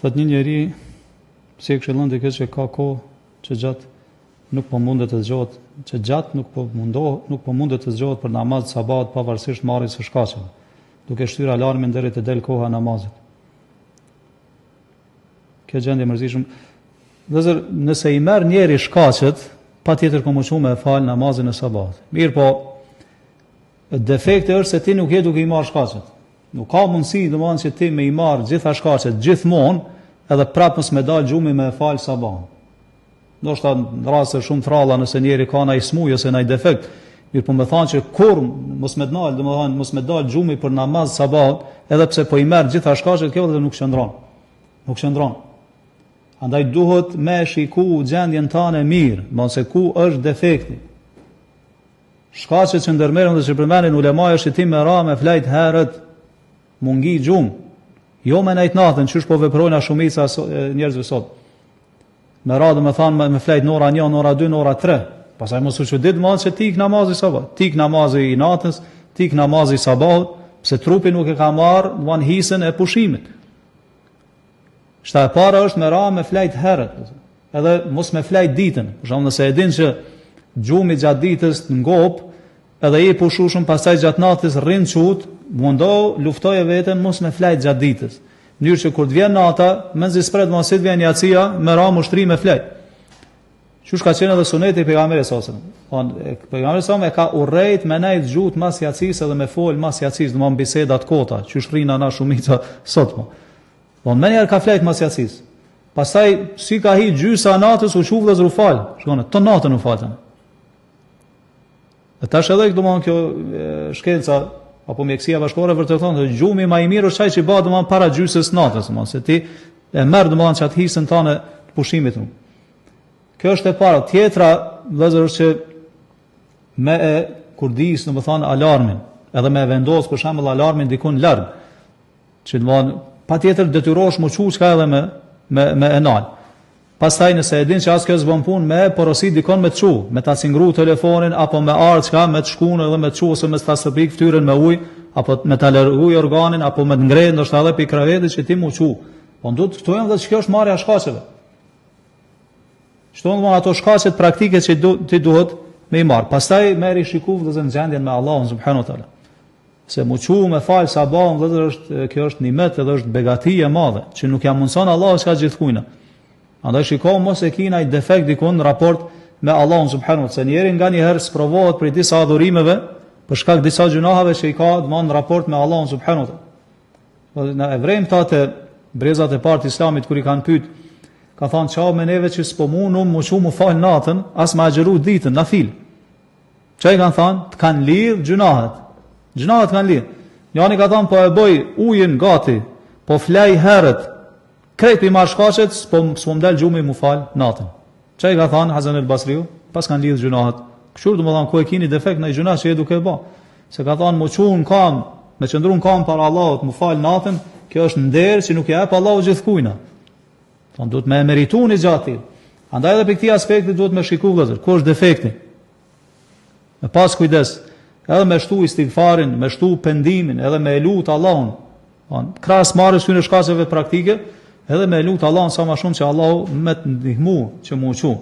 Thot një njeri, si e këshillon dikë që ka kohë që gjatë nuk po mundet të zgjohet, që gjatë nuk po mundet të zgjohet për namaz sabat pavarësisht marrjes së shkaqeve, duke shtyr alarmin deri të del koha e namazit. Kjo gjendje mërzitshme. Vëllazër, nëse i merr njeri shkaqet, patjetër ka mësuar me fal namazin e sabat. Mirë po, defekti është se ti nuk je duke i marr shkaqet. Nuk ka mundësi domethënë që ti me i marr gjitha shkaqet gjithmonë, edhe prapë mos me dal gjumi me fal sabat. Ndoshta në raste shumë thralla nëse njeri ka ndaj smuj ose ndaj defekt, mirë po më thonë që kur mos me dal, domethënë mos me dal gjumi për namaz sabat, edhe pse po i merr gjitha shkaqet, kjo edhe nuk qëndron. Nuk qëndron. Andaj duhet me shiku gjendjen tane mirë, mëse ku është defekti. Shkaqet që ndërmerren dhe që përmendin ulemaj është që ti me ra me flajt herët mungi gjumë, jo me nejt natën, qysh po veprojnë a shumica njerëzve sot. Me radhë me thanë me flajt në ora 1, në ora 2, në ora 3. Pastaj mos u çudit më se tik namazi sabat, tik namazi i natës, tik namazi sabat, pse trupi nuk e ka marrë van hisën e pushimit. Shta e para është me ra me flajt herët, edhe mos me flajt ditën. Për shembull, nëse e din që gjumi gjatë ditës ngop, edhe i pushushëm pastaj gjatë natës rrin çut, mundo luftoje veten mos me flajt gjatë ditës. Mënyrë që kur të vjen nata, menzi spret mosit vjen jacia, me ra mushtri me flajt. Qysh ka qenë edhe suneti i pejgamberit sallallahu alajhi wasallam. Pejgamberi sallallahu alajhi wasallam e ka urrejt me nejt gjut mas jacisë edhe me fol mas jacisë, domthonë bisedat kota, qysh rrin ana shumica sot më. Von më njëherë ka flajt mas jacisë. Pastaj si ka hi gjysa natës u shuv dhe zrufal. Shkone, të natën u falën. Dhe tash edhe domthonë kjo shkenca apo mjekësia bashkore vërteton se gjumi më i mirë është ai që bëhet domthonë para gjysës natës, domthonë se ti e merr domthonë çat hisën tonë të pushimit. Kjo është e para. Tjetra, vëllazër, është që me e kurdis, domthonë alarmin, edhe me vendos për shembull alarmin dikun larg, që domthonë patjetër detyrohesh më çuçka edhe me enal. Pastaj nëse e din që as kjo s'bën punë me porosit dikon me të çu, me ta cingru telefonin apo me ardhka me të shkuën edhe me të çu ose me ta stapik fytyrën me ujë apo me ta larguj organin apo me të ngrehet ndoshta edhe pikë kravetit që ti më çu. Po ndut këto janë dhe ç'kjo është marrja e shkaqeve. Shton domon ato shkaqet praktike që ti duhet me i marr. Pastaj merri shikuv dhe zën gjendjen me Allahun subhanahu wa taala. Se më çu me fal sabahun vëllazër është kjo është nimet edhe është begati e madhe që nuk ja mundson Allahu s'ka gjithkujna. Andaj shikoj mos e kina i defekt dikun në raport me Allahun subhanahu wa taala. Njeri nga një herë sprovohet për disa adhurimeve për shkak disa gjunahave që i ka në raport me Allahun subhanahu wa taala. Në evrejm të brezat e parë të islamit kur i kanë pyet, ka thënë çao me neve që s'po mundum më shumë fal natën, as më agjëru ditën nafil. Çai kanë thënë, të kanë lidh gjunahet. Gjunahet kanë lidh. Njani ka thënë po e bëj ujin gati, po flaj herët. Krejt i marrë shkaqet, s'po mdel gjumi mu fal natën. Çai ka thënë Hasan el-Basriu, pas kanë lidh gjunahet. Kështu domethënë ku e keni defekt në gjuna që e duke bë. Se ka thënë mu çun kam, me qëndruan kam para Allahut, mu fal natën, kjo është nder që nuk i jep Allahu gjithkujna. Thonë duhet me merituni gjatë. Andaj edhe për këtij aspekti duhet me shikoj vëllazër, ku është defekti. Me pas kujdes, edhe me shtu istighfarin, me shtu pendimin, edhe me lut Allahun. Krahas marrjes këtyre shkaqeve praktike, edhe me lut Allahun sa më shumë që Allahu më të ndihmu që më uqu.